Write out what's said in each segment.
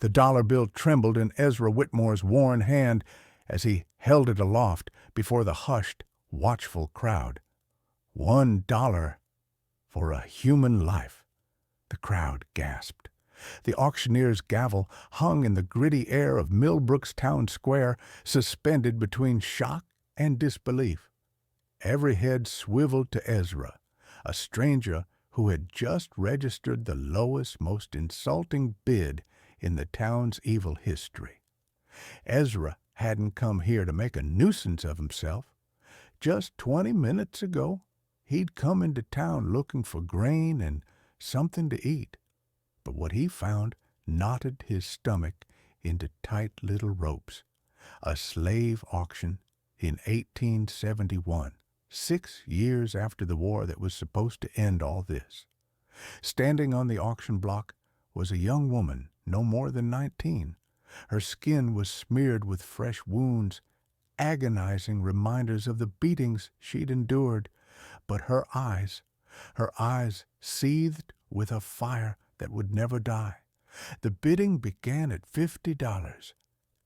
The dollar bill trembled in Ezra Whitmore's worn hand as he held it aloft before the hushed, watchful crowd. $1 for a human life, the crowd gasped. The auctioneer's gavel hung in the gritty air of Millbrook's town square, suspended between shock and disbelief. Every head swiveled to Ezra, a stranger who had just registered the lowest, most insulting bid in the town's evil history. Ezra hadn't come here to make a nuisance of himself. Just 20 minutes ago, he'd come into town looking for grain and something to eat. But what he found knotted his stomach into tight little ropes. A slave auction in 1871, 6 years after the war that was supposed to end all this. Standing on the auction block was a young woman, no more than 19. Her skin was smeared with fresh wounds, agonizing reminders of the beatings she'd endured. But her eyes seethed with a fire that would never die. The bidding began at $50.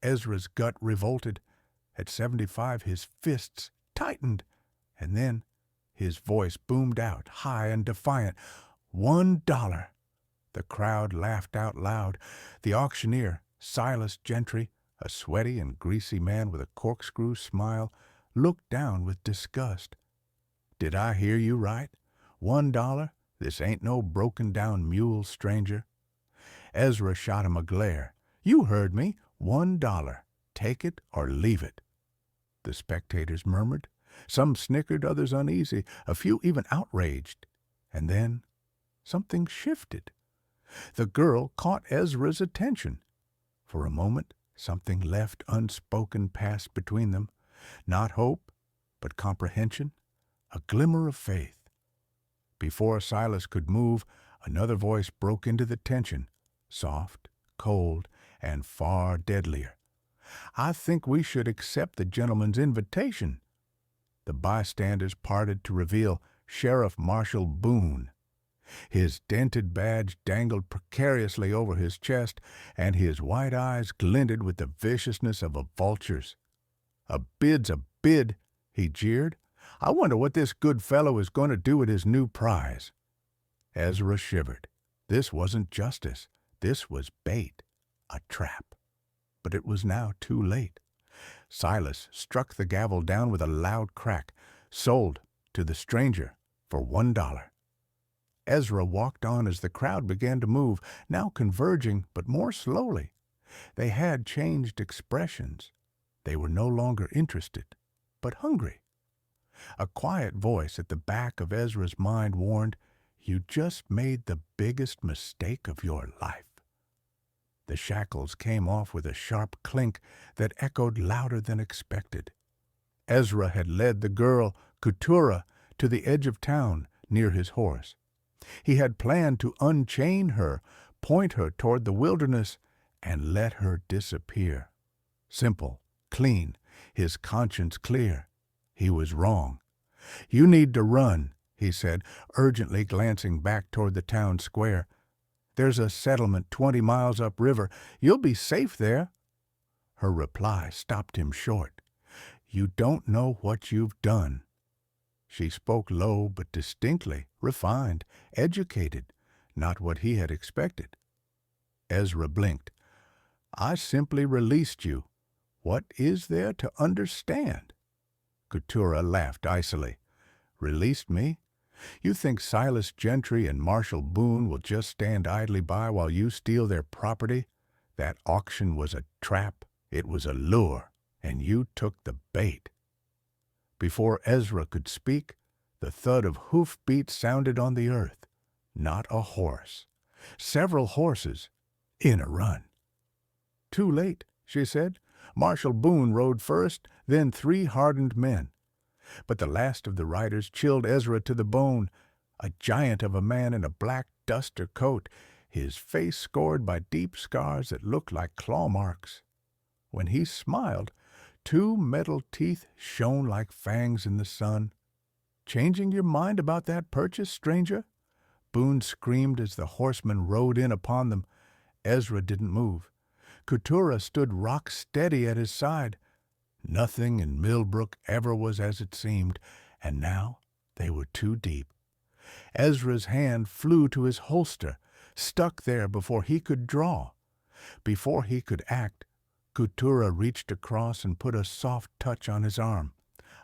Ezra's gut revolted. At 75, his fists tightened, and then his voice boomed out, high and defiant. $1. The crowd laughed out loud. The auctioneer, Silas Gentry, a sweaty and greasy man with a corkscrew smile, looked down with disgust. "Did I hear you right? $1? This ain't no broken-down mule, stranger." Ezra shot him a glare. "You heard me. $1. Take it or leave it." The spectators murmured. Some snickered, others uneasy, a few even outraged. And then something shifted. The girl caught Ezra's attention. For a moment, something left unspoken passed between them. Not hope, but comprehension, a glimmer of faith. Before Silas could move, another voice broke into the tension, soft, cold, and far deadlier. "I think we should accept the gentleman's invitation." The bystanders parted to reveal Sheriff Marshal Boone. His dented badge dangled precariously over his chest, and his white eyes glinted with the viciousness of a vulture's. "A bid's a bid," he jeered. "I wonder what this good fellow is going to do with his new prize." Ezra shivered. This wasn't justice. This was bait, a trap. But it was now too late. Silas struck the gavel down with a loud crack. "Sold to the stranger for $1. Ezra walked on as the crowd began to move, now converging, but more slowly. They had changed expressions. They were no longer interested, but hungry. A quiet voice at the back of Ezra's mind warned, "You just made the biggest mistake of your life." The shackles came off with a sharp clink that echoed louder than expected. Ezra had led the girl, Keturah, to the edge of town near his horse. He had planned to unchain her, point her toward the wilderness, and let her disappear. Simple, clean, his conscience clear. He was wrong. "You need to run," he said, urgently glancing back toward the town square. "There's a settlement 20 miles upriver. You'll be safe there." Her reply stopped him short. "You don't know what you've done." She spoke low but distinctly, refined, educated, not what he had expected. Ezra blinked. "I simply released you. What is there to understand?" Keturah laughed icily. "Released me? You think Silas Gentry and Marshal Boone will just stand idly by while you steal their property? That auction was a trap. It was a lure, and you took the bait." Before Ezra could speak, the thud of hoofbeats sounded on the earth. Not a horse. Several horses in a run. "Too late," she said. Marshal Boone rode first, then 3 hardened men. But the last of the riders chilled Ezra to the bone. A giant of a man in a black duster coat, his face scored by deep scars that looked like claw marks. When he smiled, 2 metal teeth shone like fangs in the sun. "Changing your mind about that purchase, stranger?" Boone screamed as the horsemen rode in upon them. Ezra didn't move. Keturah stood rock steady at his side. Nothing in Millbrook ever was as it seemed, and now they were too deep. Ezra's hand flew to his holster, stuck there before he could draw. Before he could act, Keturah reached across and put a soft touch on his arm,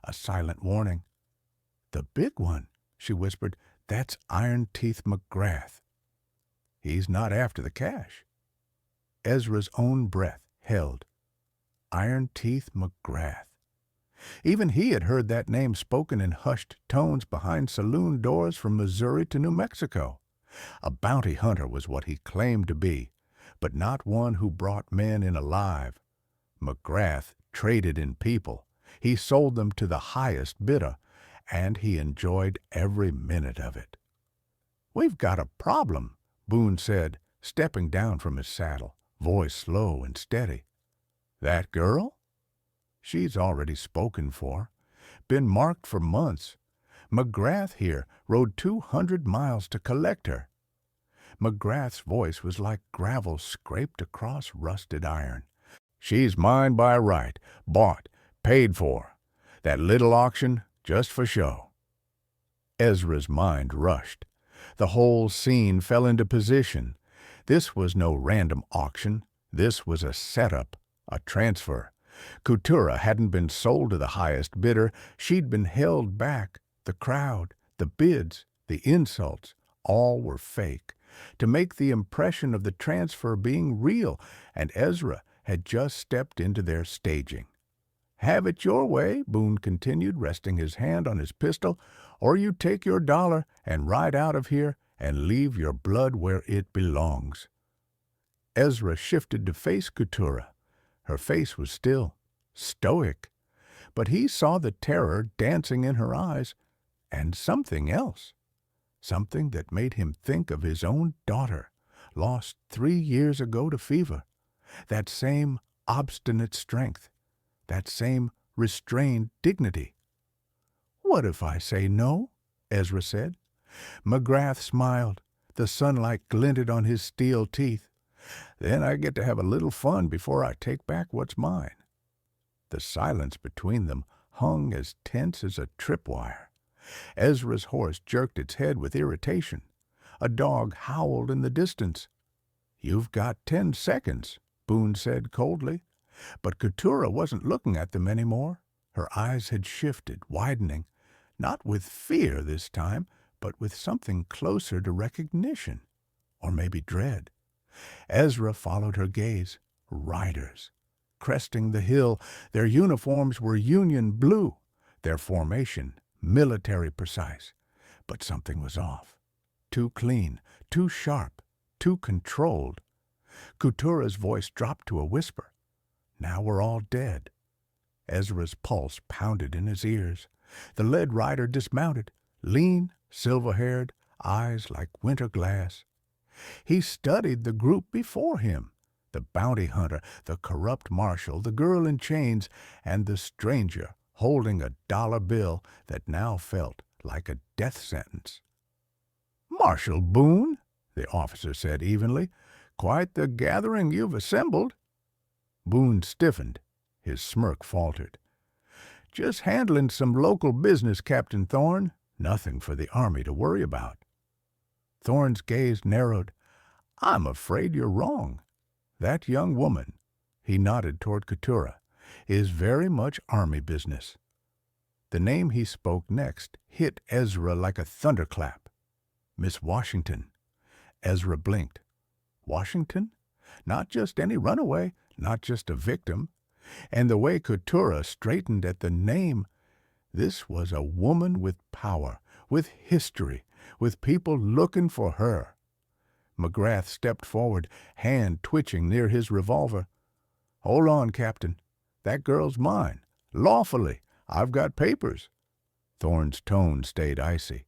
a silent warning. "The big one," she whispered. "That's Iron Teeth McGrath. He's not after the cash." Ezra's own breath held. Iron Teeth McGrath. Even he had heard that name spoken in hushed tones behind saloon doors from Missouri to New Mexico. A bounty hunter was what he claimed to be, but not one who brought men in alive. McGrath traded in people. He sold them to the highest bidder, and he enjoyed every minute of it. "We've got a problem," Boone said, stepping down from his saddle, voice slow and steady. "That girl? She's already spoken for. Been marked for months. McGrath here rode 200 miles to collect her." McGrath's voice was like gravel scraped across rusted iron. "She's mine by right, bought, paid for. That little auction, just for show." Ezra's mind rushed. The whole scene fell into position. This was no random auction. This was a setup, a transfer. Keturah hadn't been sold to the highest bidder. She'd been held back. The crowd, the bids, the insults, all were fake, to make the impression of the transfer being real, and Ezra had just stepped into their staging. "Have it your way," Boone continued, resting his hand on his pistol, "or you take your dollar and ride out of here and leave your blood where it belongs." Ezra shifted to face Keturah. Her face was still, stoic, but he saw the terror dancing in her eyes, and something else, something that made him think of his own daughter, lost 3 years ago to fever. That same obstinate strength, that same restrained dignity. "What if I say no?" Ezra said. McGrath smiled. The sunlight glinted on his steel teeth. "Then I get to have a little fun before I take back what's mine." The silence between them hung as tense as a tripwire. Ezra's horse jerked its head with irritation. A dog howled in the distance. "You've got 10 seconds," Boone said coldly. But Keturah wasn't looking at them anymore. Her eyes had shifted, widening, not with fear this time, but with something closer to recognition, or maybe dread. Ezra followed her gaze. Riders. Cresting the hill, their uniforms were Union blue, their formation military precise. But something was off. Too clean, too sharp, too controlled. Keturah's voice dropped to a whisper. "Now we're all dead." Ezra's pulse pounded in his ears. The lead rider dismounted, lean, silver-haired, eyes like winter glass. He studied the group before him, the bounty hunter, the corrupt marshal, the girl in chains, and the stranger holding a dollar bill that now felt like a death sentence. "Marshal Boone," the officer said evenly, "quite the gathering you've assembled." Boone stiffened. His smirk faltered. "Just handling some local business, Captain Thorne. Nothing for the army to worry about." Thorne's gaze narrowed. "I'm afraid you're wrong. That young woman," he nodded toward Keturah, "is very much army business." The name he spoke next hit Ezra like a thunderclap. "Miss Washington." Ezra blinked. Washington? Not just any runaway, not just a victim. And the way Keturah straightened at the name, this was a woman with power, with history, with people looking for her. McGrath stepped forward, hand twitching near his revolver. "Hold on, Captain. That girl's mine. Lawfully. I've got papers." Thorne's tone stayed icy.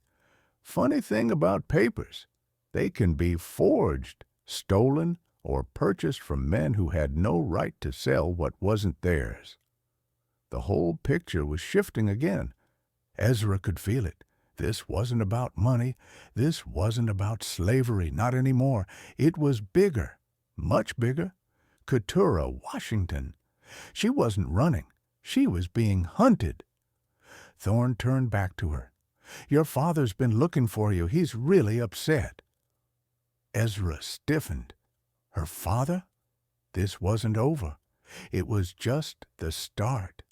"Funny thing about papers. They can be forged, stolen, or purchased from men who had no right to sell what wasn't theirs." The whole picture was shifting again. Ezra could feel it. This wasn't about money. This wasn't about slavery, not anymore. It was bigger, much bigger. Keturah Washington. She wasn't running. She was being hunted. Thorne turned back to her. "Your father's been looking for you. He's really upset." Ezra stiffened. Her father? This wasn't over. It was just the start.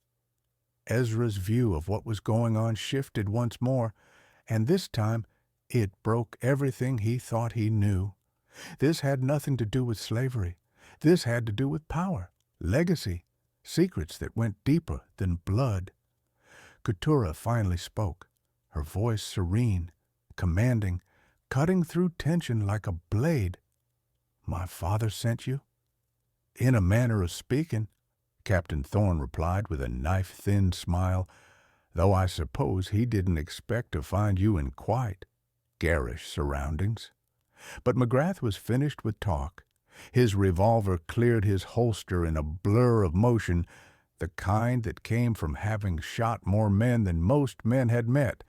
Ezra's view of what was going on shifted once more, and this time it broke everything he thought he knew. This had nothing to do with slavery. This had to do with power, legacy, secrets that went deeper than blood. Keturah finally spoke, her voice serene, commanding, cutting through tension like a blade. "My father sent you?" "In a manner of speaking," Captain Thorne replied with a knife-thin smile, "though I suppose he didn't expect to find you in quite garish surroundings." But McGrath was finished with talk. His revolver cleared his holster in a blur of motion, the kind that came from having shot more men than most men had met.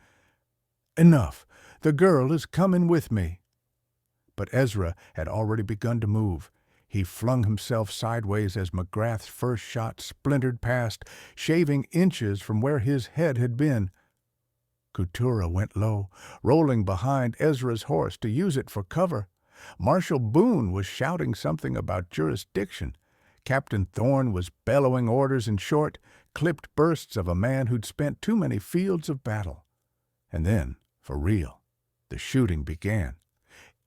"Enough! The girl is coming with me." But Ezra had already begun to move. He flung himself sideways as McGrath's first shot splintered past, shaving inches from where his head had been. Keturah went low, rolling behind Ezra's horse to use it for cover. Marshal Boone was shouting something about jurisdiction. Captain Thorne was bellowing orders in short, clipped bursts of a man who'd spent too many fields of battle. And then, for real, the shooting began.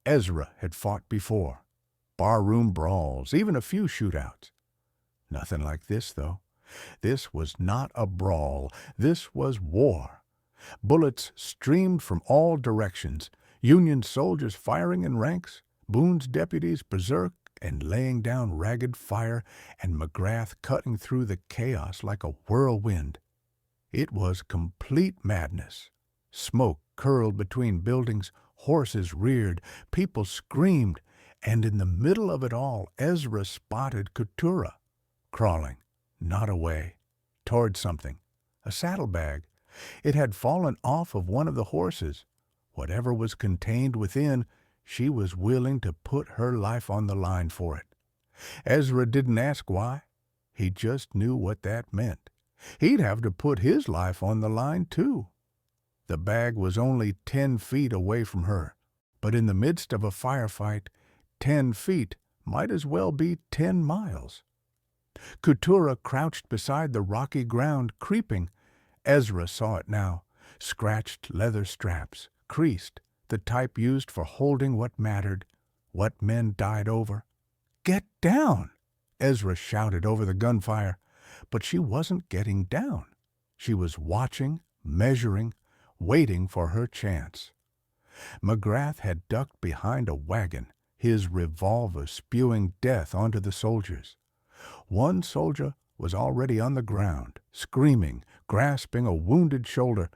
Ezra had fought before. Barroom brawls, even a few shootouts. Nothing like this, though. This was not a brawl. This was war. Bullets streamed from all directions, Union soldiers firing in ranks, Boone's deputies berserk and laying down ragged fire, and McGrath cutting through the chaos like a whirlwind. It was complete madness. Smoke curled between buildings, horses reared, people screamed, and in the middle of it all Ezra spotted Keturah, crawling, not away, toward something, a saddlebag. It had fallen off of one of the horses. Whatever was contained within, she was willing to put her life on the line for it. Ezra didn't ask why. He just knew what that meant. He'd have to put his life on the line, too. The bag was only 10 feet away from her, but in the midst of a firefight, 10 feet might as well be 10 miles. Keturah crouched beside the rocky ground, creeping. Ezra saw it now. Scratched leather straps, creased, the type used for holding what mattered, what men died over. "Get down!" Ezra shouted over the gunfire. But she wasn't getting down. She was watching, measuring, waiting for her chance. McGrath had ducked behind a wagon, his revolver spewing death onto the soldiers. One soldier was already on the ground, screaming, grasping a wounded shoulder.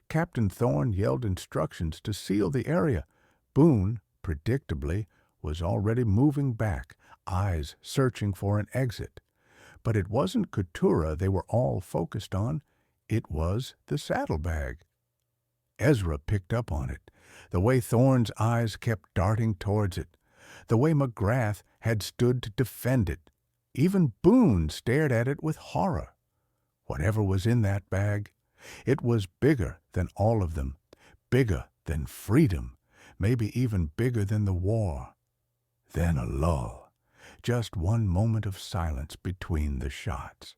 Captain Thorne yelled instructions to seal the area. Boone, predictably, was already moving back, eyes searching for an exit. But it wasn't Keturah they were all focused on. It was the saddlebag. Ezra picked up on it, the way Thorne's eyes kept darting towards it, the way McGrath had stood to defend it. Even Boone stared at it with horror. Whatever was in that bag, it was bigger than all of them, bigger than freedom, maybe even bigger than the war. Then a lull, just one moment of silence between the shots.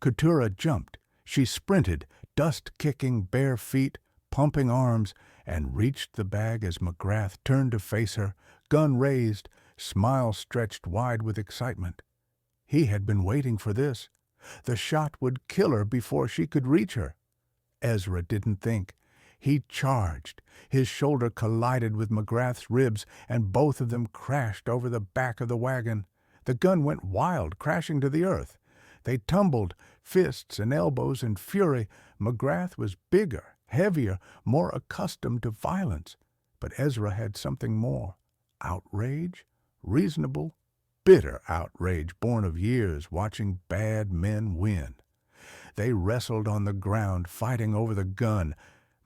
Keturah jumped. She sprinted, dust-kicking bare feet, pumping arms, and reached the bag as McGrath turned to face her, gun raised, smile stretched wide with excitement. He had been waiting for this. The shot would kill her before she could reach her. Ezra didn't think. He charged. His shoulder collided with McGrath's ribs, and both of them crashed over the back of the wagon. The gun went wild, crashing to the earth. They tumbled, fists and elbows in fury. McGrath was bigger, heavier, more accustomed to violence. But Ezra had something more. Outrage? Reasonable, bitter outrage born of years watching bad men win. They wrestled on the ground, fighting over the gun.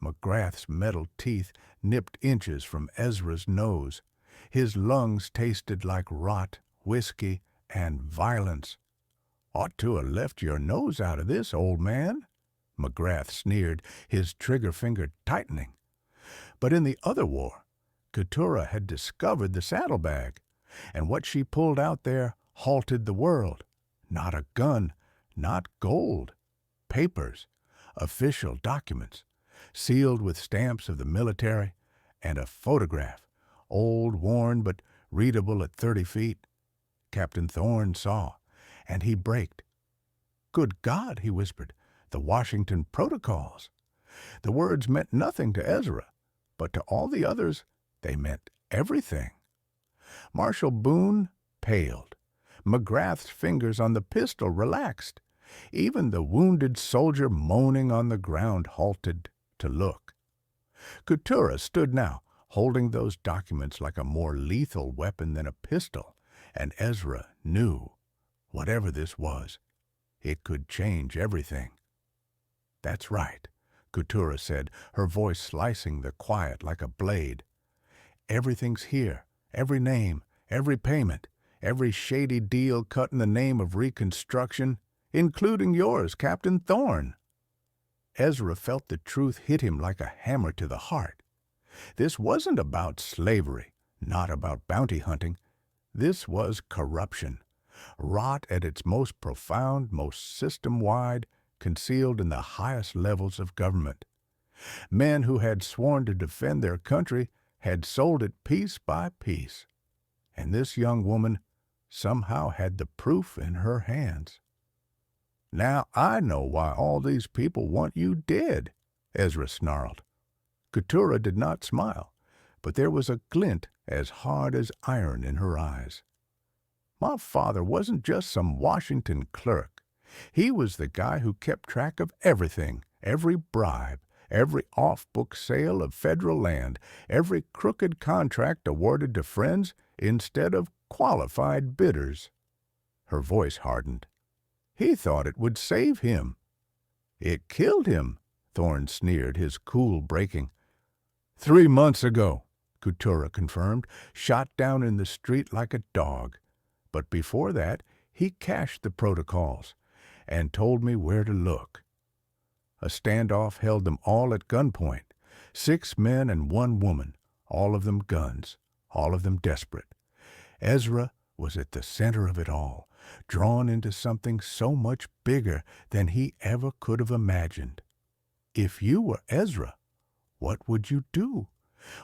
McGrath's metal teeth nipped inches from Ezra's nose. His lungs tasted like rot, whiskey, and violence. "Ought to have left your nose out of this, old man," McGrath sneered, his trigger finger tightening. But in the other war, Keturah had discovered the saddlebag, and what she pulled out there halted the world. Not a gun, not gold. Papers, official documents, sealed with stamps of the military, and a photograph, old, worn, but readable at 30 feet. Captain Thorne saw, and he braked. "Good God," he whispered, "the Washington Protocols." The words meant nothing to Ezra, but to all the others they meant everything. Marshal Boone paled. McGrath's fingers on the pistol relaxed. Even the wounded soldier moaning on the ground halted to look. Keturah stood now, holding those documents like a more lethal weapon than a pistol, and Ezra knew, whatever this was, it could change everything. "That's right," Keturah said, her voice slicing the quiet like a blade. "Everything's here, every name, every payment, every shady deal cut in the name of Reconstruction, including yours, Captain Thorne." Ezra felt the truth hit him like a hammer to the heart. This wasn't about slavery, not about bounty hunting. This was corruption, rot at its most profound, most system-wide, concealed in the highest levels of government. Men who had sworn to defend their country had sold it piece by piece. And this young woman somehow had the proof in her hands. "Now I know why all these people want you dead," Ezra snarled. Keturah did not smile, but there was a glint as hard as iron in her eyes. "My father wasn't just some Washington clerk. He was the guy who kept track of everything, every bribe, every off-book sale of federal land, every crooked contract awarded to friends instead of qualified bidders." Her voice hardened. "He thought it would save him." "It killed him," Thorne sneered, his cool breaking. 3 months ago," Keturah confirmed, "shot down in the street like a dog. But before that, he cached the protocols and told me where to look." A standoff held them all at gunpoint, 6 men and 1 woman, all of them guns, all of them desperate. Ezra was at the center of it all, drawn into something so much bigger than he ever could have imagined. If you were Ezra, what would you do?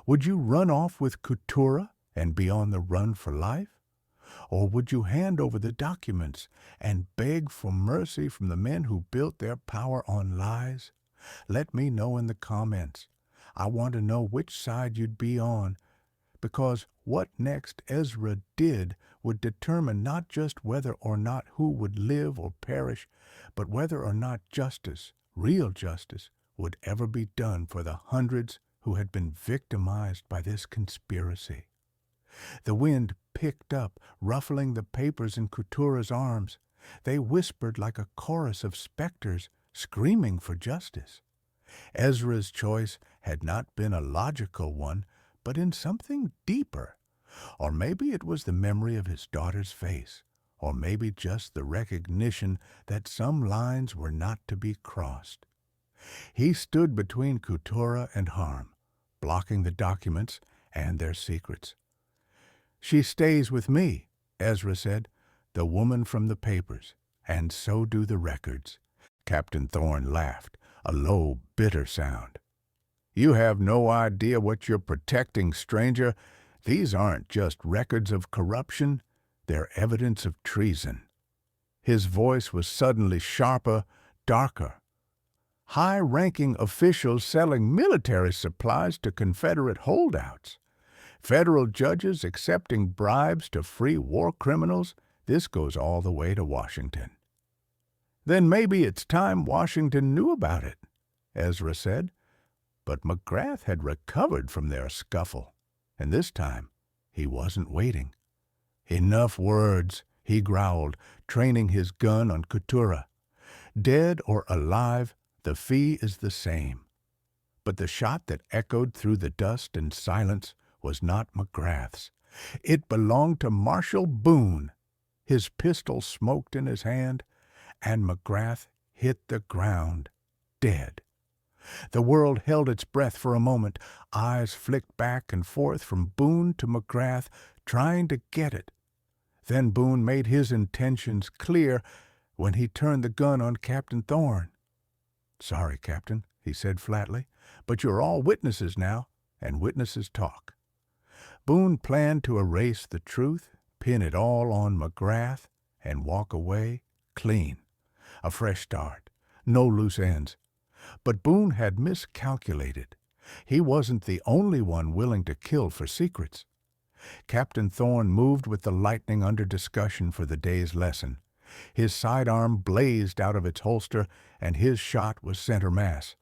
Would you run off with Keturah and be on the run for life? Or would you hand over the documents and beg for mercy from the men who built their power on lies? Let me know in the comments. I want to know which side you'd be on, because what next Ezra did would determine not just whether or not who would live or perish, but whether or not justice, real justice, would ever be done for the hundreds who had been victimized by this conspiracy. The wind picked up, ruffling the papers in Keturah's arms. They whispered like a chorus of specters screaming for justice. Ezra's choice had not been a logical one, but in something deeper. Or maybe it was the memory of his daughter's face, or maybe just the recognition that some lines were not to be crossed. He stood between Keturah and harm, blocking the documents and their secrets. "She stays with me," Ezra said, "the woman from the papers, and so do the records." Captain Thorne laughed, a low, bitter sound. "You have no idea what you're protecting, stranger. These aren't just records of corruption, they're evidence of treason." His voice was suddenly sharper, darker. "High-ranking officials selling military supplies to Confederate holdouts. Federal judges accepting bribes to free war criminals. This goes all the way to Washington." "Then maybe it's time Washington knew about it," Ezra said. But McGrath had recovered from their scuffle, and this time he wasn't waiting. "Enough words," he growled, training his gun on Keturah. "Dead or alive, the fee is the same." But the shot that echoed through the dust and silence was not McGrath's. It belonged to Marshal Boone. His pistol smoked in his hand, and McGrath hit the ground, dead. The world held its breath for a moment. Eyes flicked back and forth from Boone to McGrath, trying to get it. Then Boone made his intentions clear when he turned the gun on Captain Thorne. "Sorry, Captain," he said flatly, "but you're all witnesses now, and witnesses talk." Boone planned to erase the truth, pin it all on McGrath, and walk away clean. A fresh start, no loose ends. But Boone had miscalculated. He wasn't the only one willing to kill for secrets. Captain Thorne moved with the lightning under discussion for the day's lesson. His sidearm blazed out of its holster, and his shot was center mass.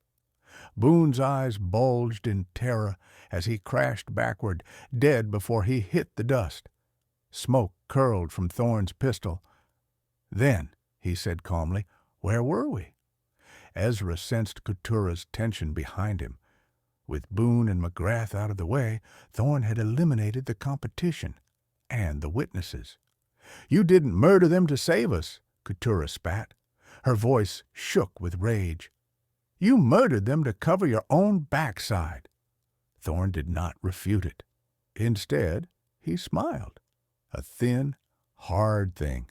Boone's eyes bulged in terror as he crashed backward, dead before he hit the dust. Smoke curled from Thorne's pistol. "Then," he said calmly, "where were we?" Ezra sensed Coutura's tension behind him. With Boone and McGrath out of the way, Thorne had eliminated the competition and the witnesses. "You didn't murder them to save us," Coutura spat. Her voice shook with rage. "You murdered them to cover your own backside." Thorne did not refute it. Instead, he smiled. A thin, hard thing.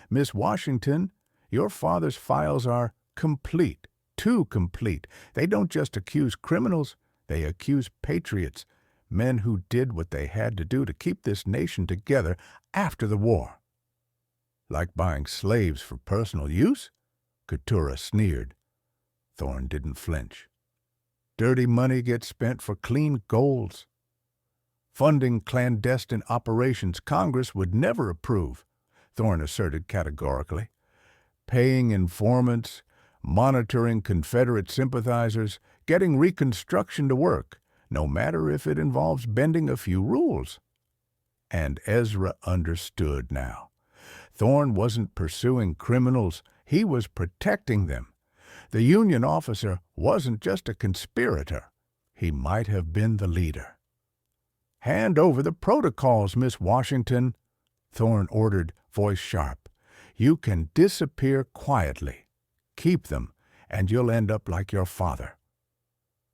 "Miss Washington, your father's files are complete, too complete. They don't just accuse criminals, they accuse patriots, men who did what they had to do to keep this nation together after the war." "Like buying slaves for personal use?" Coutura sneered. Thorne didn't flinch. "Dirty money gets spent for clean goals. Funding clandestine operations Congress would never approve," Thorne asserted categorically. "Paying informants, monitoring Confederate sympathizers, getting Reconstruction to work, no matter if it involves bending a few rules." And Ezra understood now. Thorne wasn't pursuing criminals, he was protecting them. The Union officer wasn't just a conspirator, he might have been the leader. "Hand over the protocols, Miss Washington," Thorne ordered, voice sharp. "You can disappear quietly. Keep them, and you'll end up like your father."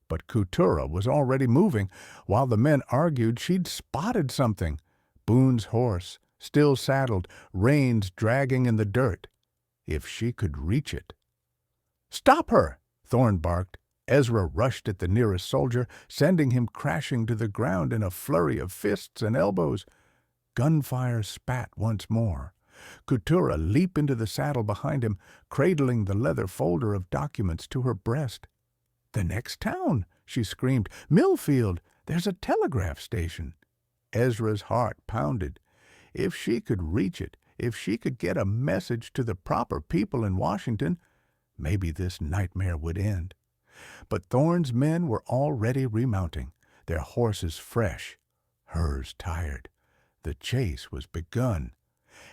But Coutura was already moving. While the men argued, she'd spotted something. Boone's horse, still saddled, reins dragging in the dirt. If she could reach it. "Stop her!" Thorne barked. Ezra rushed at the nearest soldier, sending him crashing to the ground in a flurry of fists and elbows. Gunfire spat once more. Coutura leaped into the saddle behind him, cradling the leather folder of documents to her breast. "The next town!" she screamed. "Millfield! There's a telegraph station." Ezra's heart pounded. If she could reach it, if she could get a message to the proper people in Washington, maybe this nightmare would end. But Thorne's men were already remounting, their horses fresh, hers tired. The chase was begun.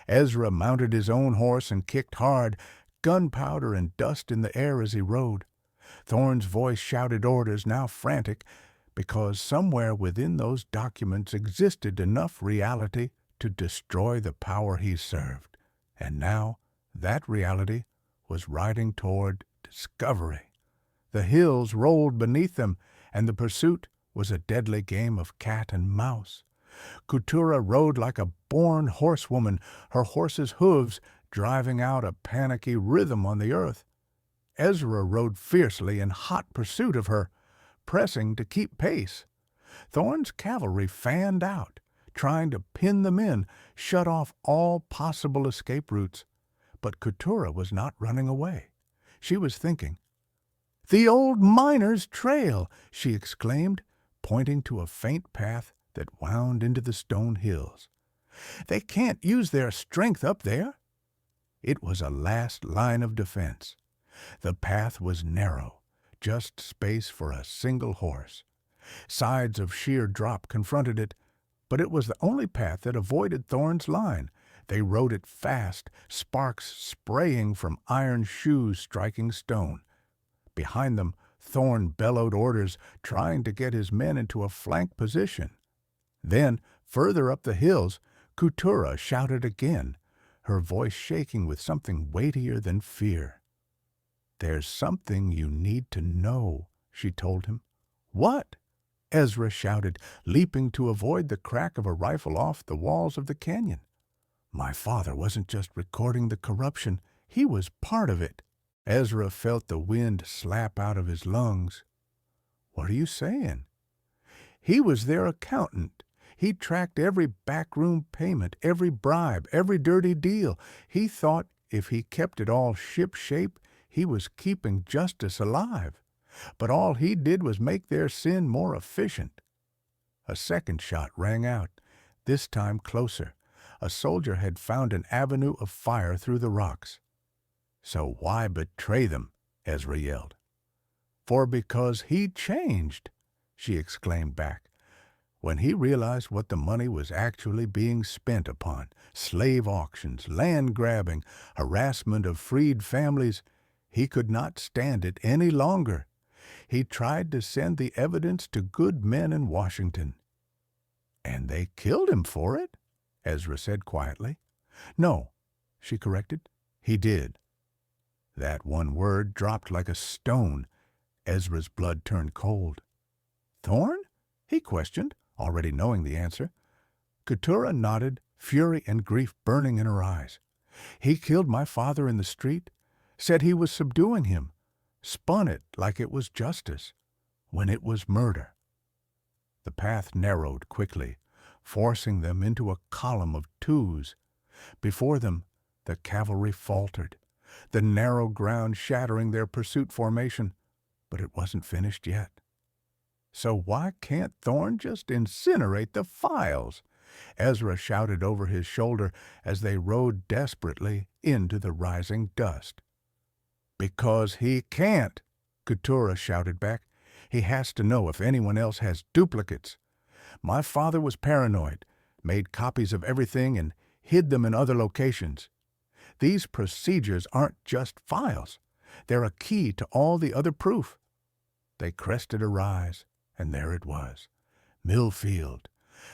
Ezra mounted his own horse and kicked hard, gunpowder and dust in the air as he rode. Thorne's voice shouted orders, now frantic, because somewhere within those documents existed enough reality to destroy the power he served. And now that reality was riding toward discovery. The hills rolled beneath them, and the pursuit was a deadly game of cat and mouse. Coutura rode like a born horsewoman, her horse's hooves driving out a panicky rhythm on the earth. Ezra rode fiercely in hot pursuit of her, pressing to keep pace. Thorne's cavalry fanned out, trying to pin them in, shut off all possible escape routes. But Coutura was not running away. She was thinking. "The old miner's trail!" she exclaimed, pointing to a faint path that wound into the stone hills. "They can't use their strength up there." It was a last line of defense. The path was narrow, just space for a single horse. Sides of sheer drop confronted it, but it was the only path that avoided Thorne's line. They rode it fast, sparks spraying from iron shoes striking stone. Behind them, Thorne bellowed orders, trying to get his men into a flank position. Then, further up the hills, Coutura shouted again, her voice shaking with something weightier than fear. "There's something you need to know," she told him. "What?" Ezra shouted, leaping to avoid the crack of a rifle off the walls of the canyon. "My father wasn't just recording the corruption, he was part of it." Ezra felt the wind slap out of his lungs. "What are you saying?" "He was their accountant. He tracked every backroom payment, every bribe, every dirty deal. He thought if he kept it all ship-shape, he was keeping justice alive. But all he did was make their sin more efficient." A second shot rang out, this time closer. A soldier had found an avenue of fire through the rocks. "So why betray them?" Ezra yelled. "For because he changed," she exclaimed back. "When he realized what the money was actually being spent upon, slave auctions, land grabbing, harassment of freed families, he could not stand it any longer. He tried to send the evidence to good men in Washington." "And they killed him for it?" Ezra said quietly. "No," she corrected. "He did." That one word dropped like a stone. Ezra's blood turned cold. "Thorn?" he questioned, already knowing the answer. Keturah nodded, fury and grief burning in her eyes. "He killed my father in the street, said he was subduing him, spun it like it was justice, when it was murder." The path narrowed quickly, forcing them into a column of twos. Before them, the cavalry faltered, the narrow ground shattering their pursuit formation, but it wasn't finished yet. "So why can't Thorn just incinerate the files?" Ezra shouted over his shoulder as they rode desperately into the rising dust. "Because he can't," Keturah shouted back. "He has to know if anyone else has duplicates. My father was paranoid, made copies of everything and hid them in other locations. These procedures aren't just files. They're a key to all the other proof." They crested a rise, and there it was. Millfield,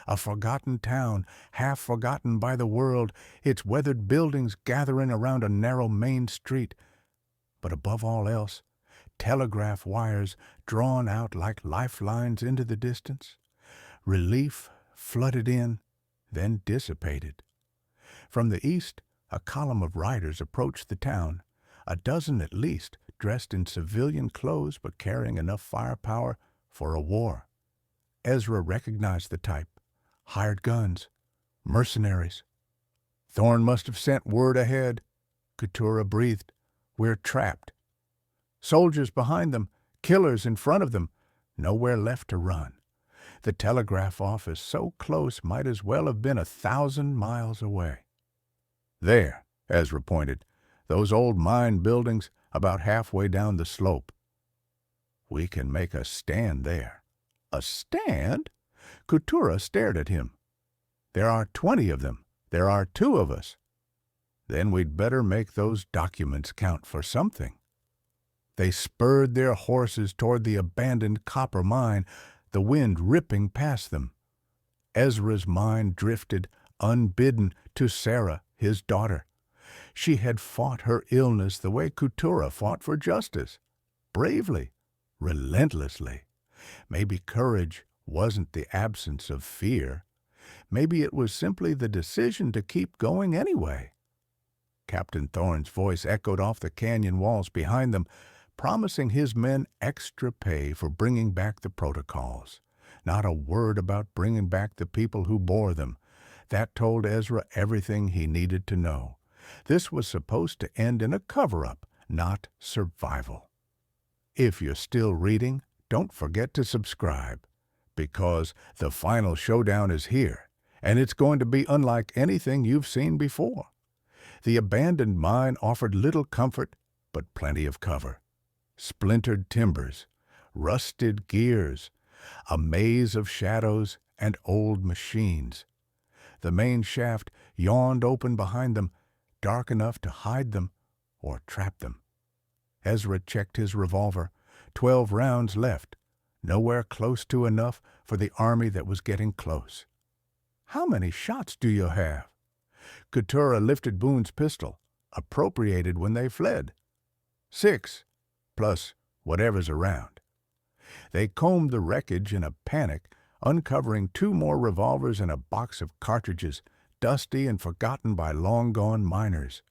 a forgotten town, half forgotten by the world, its weathered buildings gathering around a narrow main street. But above all else, telegraph wires drawn out like lifelines into the distance. Relief flooded in, then dissipated. From the east, a column of riders approached the town, a dozen at least, dressed in civilian clothes but carrying enough firepower for a war. Ezra recognized the type. Hired guns, mercenaries. "Thorn must have sent word ahead," Keturah breathed. "We're trapped." Soldiers behind them, killers in front of them, nowhere left to run. The telegraph office so close might as well have been 1,000 miles away. "There," Ezra pointed, "those old mine buildings about halfway down the slope. We can make a stand there." "A stand?" Keturah stared at him. "There are 20 of them. There are 2 of us." "Then we'd better make those documents count for something." They spurred their horses toward the abandoned copper mine, the wind ripping past them. Ezra's mind drifted, unbidden, to Sarah, his daughter. She had fought her illness the way Keturah fought for justice, bravely, relentlessly. Maybe courage wasn't the absence of fear. Maybe it was simply the decision to keep going anyway. Captain Thorne's voice echoed off the canyon walls behind them, promising his men extra pay for bringing back the protocols. Not a word about bringing back the people who bore them. That told Ezra everything he needed to know. This was supposed to end in a cover-up, not survival. If you're still reading, don't forget to subscribe, because the final showdown is here, and it's going to be unlike anything you've seen before. The abandoned mine offered little comfort, but plenty of cover. Splintered timbers, rusted gears, a maze of shadows and old machines. The main shaft yawned open behind them, dark enough to hide them or trap them. Ezra checked his revolver. 12 rounds left, nowhere close to enough for the army that was getting close. "How many shots do you have?" Keturah lifted Boone's pistol, appropriated when they fled. 6, plus whatever's around. They combed the wreckage in a panic, uncovering 2 more revolvers and a box of cartridges, dusty and forgotten by long-gone miners.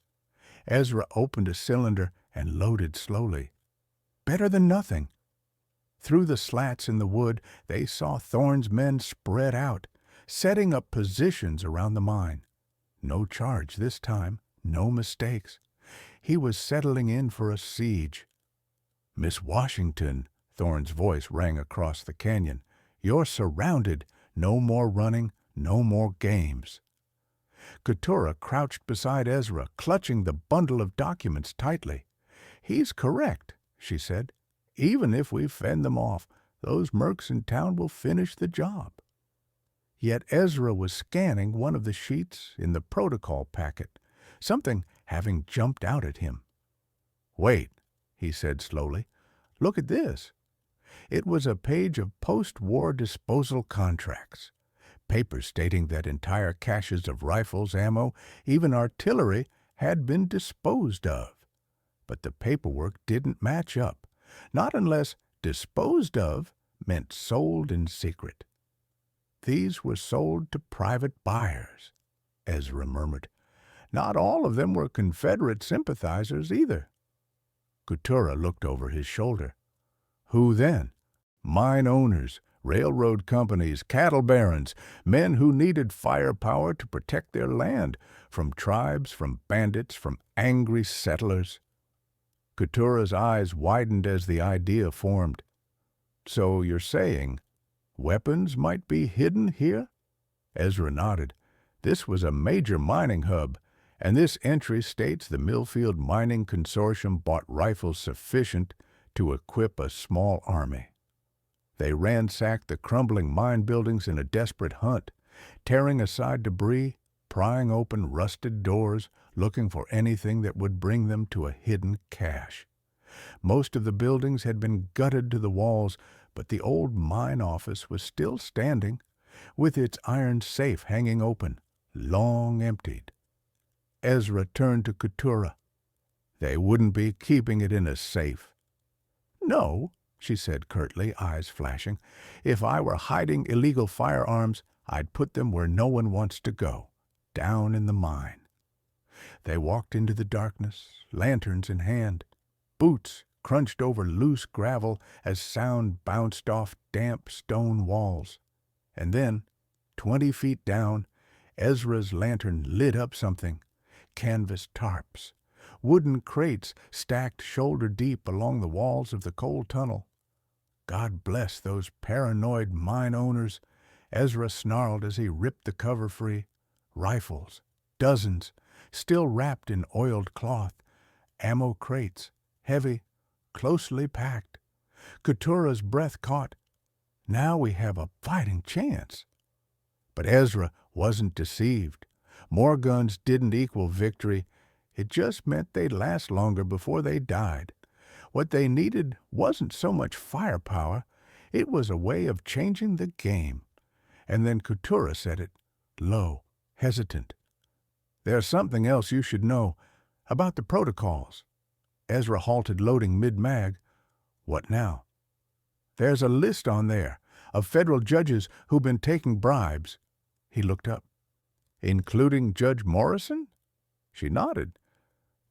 Ezra opened a cylinder and loaded slowly. Better than nothing. Through the slats in the wood, they saw Thorne's men spread out, setting up positions around the mine. No charge this time, no mistakes. He was settling in for a siege. "Miss Washington," Thorne's voice rang across the canyon, "you're surrounded. No more running, no more games." Keturah crouched beside Ezra, clutching the bundle of documents tightly. "He's correct," she said. "Even if we fend them off, those mercs in town will finish the job." Yet Ezra was scanning one of the sheets in the protocol packet, something having jumped out at him. "Wait," he said slowly. "Look at this." It was a page of post-war disposal contracts, papers stating that entire caches of rifles, ammo, even artillery had been disposed of. But the paperwork didn't match up, not unless disposed of meant sold in secret. "These were sold to private buyers," Ezra murmured. "Not all of them were Confederate sympathizers either." Keturah looked over his shoulder. "Who then?" "Mine owners, railroad companies, cattle barons, men who needed firepower to protect their land from tribes, from bandits, from angry settlers." Keturah's eyes widened as the idea formed. "So you're saying weapons might be hidden here?" Ezra nodded. "This was a major mining hub, and this entry states the Millfield Mining Consortium bought rifles sufficient to equip a small army. They ransacked the crumbling mine buildings in a desperate hunt, tearing aside debris, prying open rusted doors, looking for anything that would bring them to a hidden cache. Most of the buildings had been gutted to the walls, but the old mine office was still standing, with its iron safe hanging open, long emptied. Ezra turned to Keturah. "They wouldn't be keeping it in a safe." "No," she said curtly, eyes flashing. "If I were hiding illegal firearms, I'd put them where no one wants to go, down in the mine." They walked into the darkness, lanterns in hand. Boots crunched over loose gravel as sound bounced off damp stone walls. And then, 20 feet down, Ezra's lantern lit up something. Canvas tarps, wooden crates stacked shoulder-deep along the walls of the coal tunnel. God bless those paranoid mine owners, Ezra snarled as he ripped the cover free. Rifles, dozens, still wrapped in oiled cloth. Ammo crates, heavy, closely packed. Keturah's breath caught. Now we have a fighting chance. But Ezra wasn't deceived. More guns didn't equal victory. It just meant they'd last longer before they died. What they needed wasn't so much firepower. It was a way of changing the game. And then Keturah said it, low, hesitant. "There's something else you should know about the protocols." Ezra halted loading mid-mag. "What now?" "There's a list on there of federal judges who've been taking bribes." He looked up. "Including Judge Morrison?" She nodded.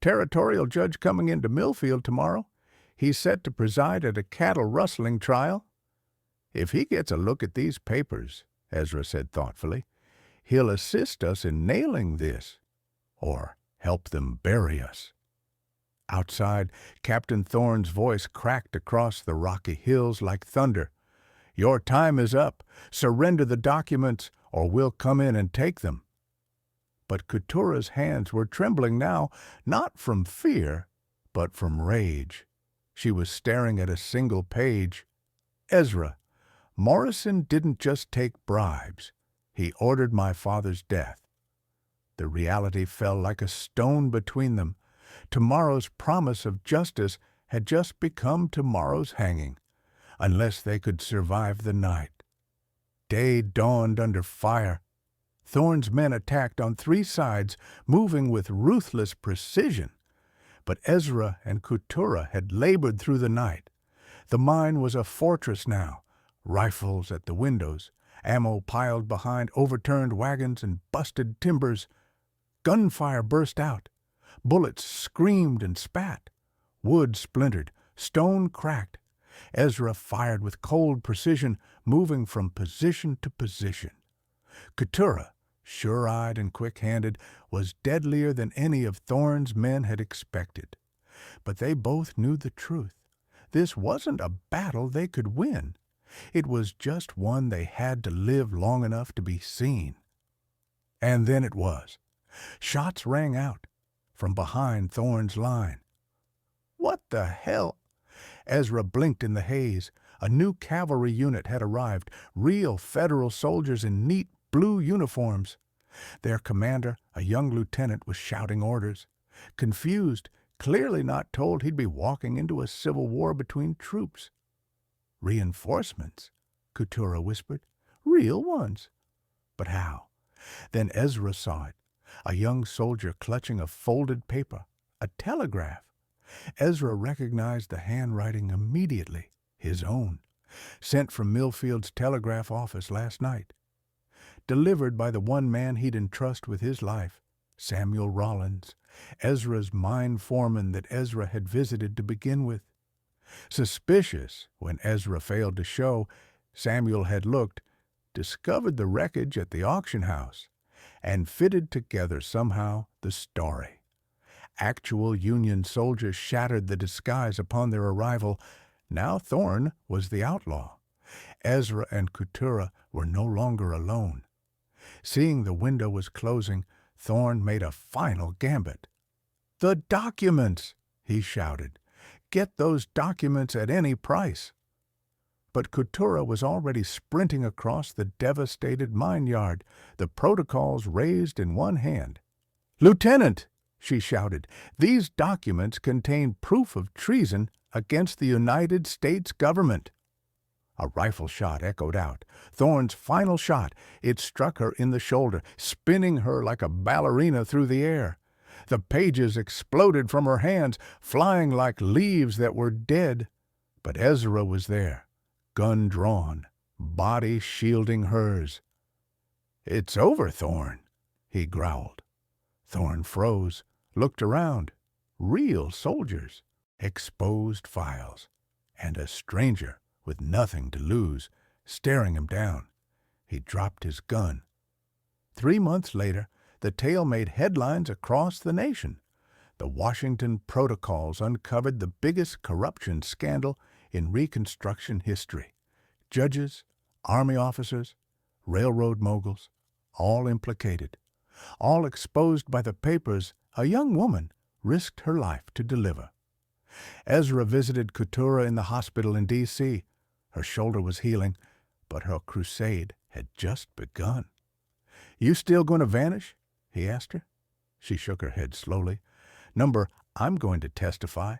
"Territorial judge coming into Millfield tomorrow. He's set to preside at a cattle rustling trial." "If he gets a look at these papers," Ezra said thoughtfully, "he'll assist us in nailing this, or help them bury us." Outside, Captain Thorne's voice cracked across the rocky hills like thunder. "Your time is up. Surrender the documents, or we'll come in and take them." But Keturah's hands were trembling now, not from fear, but from rage. She was staring at a single page. "Ezra, Morrison didn't just take bribes. He ordered my father's death." The reality fell like a stone between them. Tomorrow's promise of justice had just become tomorrow's hanging, unless they could survive the night. Day dawned under fire. Thorne's men attacked on 3 sides, moving with ruthless precision. But Ezra and Keturah had labored through the night. The mine was a fortress now, rifles at the windows, ammo piled behind overturned wagons and busted timbers. Gunfire burst out. Bullets screamed and spat. Wood splintered, stone cracked. Ezra fired with cold precision, moving from position to position. Keturah, sure-eyed and quick-handed, was deadlier than any of Thorne's men had expected. But they both knew the truth. This wasn't a battle they could win. It was just one they had to live long enough to be seen. And then it was. Shots rang out from behind Thorne's line. What the hell? Ezra blinked in the haze. A new cavalry unit had arrived, real Federal soldiers in neat blue uniforms. Their commander, a young lieutenant, was shouting orders. Confused, clearly not told he'd be walking into a civil war between troops. Reinforcements, Keturah whispered. Real ones. But how? Then Ezra saw it. A young soldier clutching a folded paper, a telegraph. Ezra recognized the handwriting immediately, his own, sent from Millfield's telegraph office last night. Delivered by the one man he'd entrust with his life, Samuel Rollins, Ezra's mine foreman that Ezra had visited to begin with. Suspicious when Ezra failed to show, Samuel had looked, discovered the wreckage at the auction house, and fitted together somehow the story. Actual Union soldiers shattered the disguise upon their arrival. Now Thorne was the outlaw. Ezra and Keturah were no longer alone. Seeing the window was closing, Thorne made a final gambit. "The documents!" he shouted. "Get those documents at any price!" But Keturah was already sprinting across the devastated mine yard, the protocols raised in one hand. "Lieutenant!" she shouted, "these documents contain proof of treason against the United States government." A rifle shot echoed out. Thorne's final shot. It struck her in the shoulder, spinning her like a ballerina through the air. The pages exploded from her hands, flying like leaves that were dead. But Ezra was there, gun drawn, body shielding hers. "It's over, Thorne," he growled. Thorne froze, looked around. Real soldiers, exposed files, and a stranger with nothing to lose, staring him down. He dropped his gun. 3 months later, the tale made headlines across the nation. The Washington Protocols uncovered the biggest corruption scandal in Reconstruction history. Judges, Army officers, railroad moguls, all implicated. All exposed by the papers a young woman risked her life to deliver. Ezra visited Keturah in the hospital in D.C. Her shoulder was healing, but her crusade had just begun. "You still going to vanish?" he asked her. She shook her head slowly. "Number, I'm going to testify.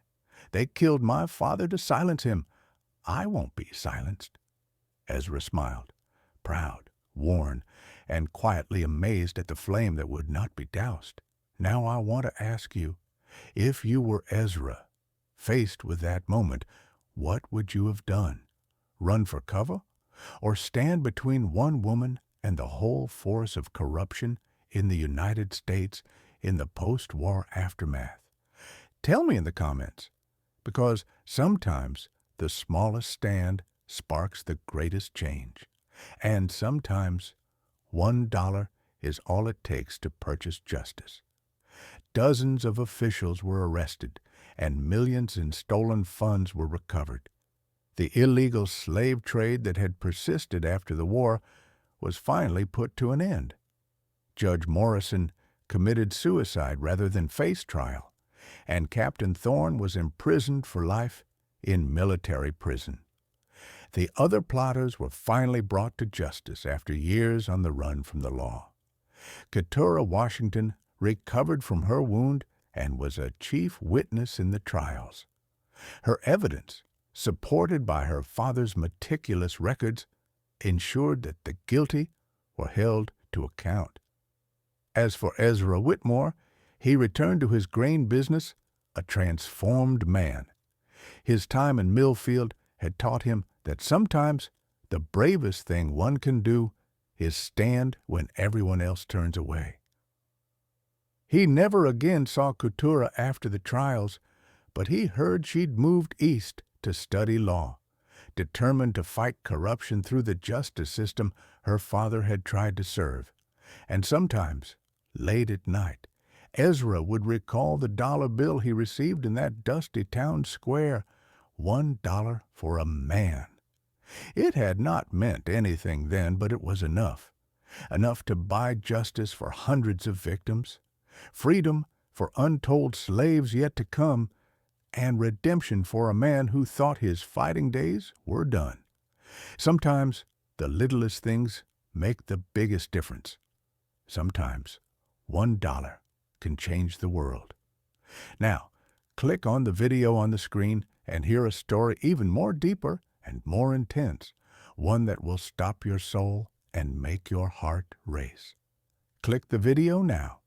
They killed my father to silence him. I won't be silenced." Ezra smiled, proud, worn, and quietly amazed at the flame that would not be doused. "Now I want to ask you, if you were Ezra, faced with that moment, what would you have done? Run for cover? Or stand between one woman and the whole force of corruption in the United States in the post-war aftermath? Tell me in the comments, because sometimes the smallest stand sparks the greatest change, and sometimes $1 is all it takes to purchase justice. Dozens of officials were arrested, and millions in stolen funds were recovered. The illegal slave trade that had persisted after the war was finally put to an end. Judge Morrison committed suicide rather than face trial, and Captain Thorne was imprisoned for life in military prison. The other plotters were finally brought to justice after years on the run from the law. Keturah Washington recovered from her wound and was a chief witness in the trials. Her evidence, supported by her father's meticulous records, ensured that the guilty were held to to account. As for Ezra Whitmore, he returned to his grain business a transformed man. His time in Millfield had taught him that sometimes the bravest thing one can do is stand when everyone else turns away. He never again saw Keturah after the trials, but he heard she'd moved east to study law, determined to fight corruption through the justice system her father had tried to serve. And sometimes, late at night, Ezra would recall the dollar bill he received in that dusty town square, $1 for a man. It had not meant anything then, but it was enough. Enough to buy justice for hundreds of victims, freedom for untold slaves yet to come, and redemption for a man who thought his fighting days were done. Sometimes the littlest things make the biggest difference. Sometimes $1 can change the world. Now, click on the video on the screen and hear a story even more deeper and more intense, one that will stop your soul and make your heart race. Click the video now.